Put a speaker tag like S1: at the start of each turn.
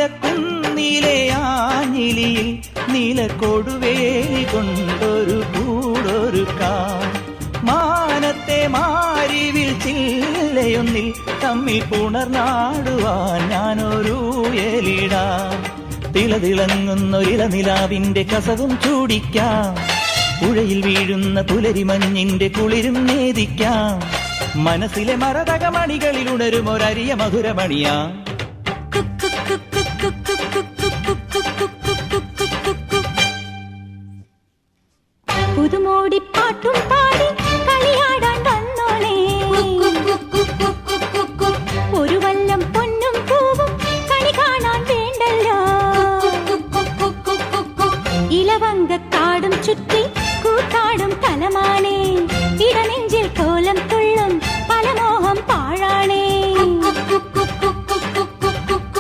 S1: നീലക്കുന്നിലെ ആഞ്ഞിലിയിൽ നീലക്കൊടുവേലി കൊണ്ടൊരു കൂടൊരുക്കാം. മാനത്തെ മാരിവിൽ ചില്ലയൊന്നിൽ തമ്മിൽ പുണർന്നാടുവാൻ ഞാനൊരു എലിടാം. തിളതിളങ്ങുന്നൊരിളനിലാവിന്റെ കസവും ചൂടിക്കാം. പുഴയിൽ വീഴുന്ന പുലരിമഞ്ഞിന്റെ കുളിരും നേദിക്കാം. മനസ്സിലെ മരതകമണികളിൽ ഉണരുമൊരരിയ മധുരമണിയാ.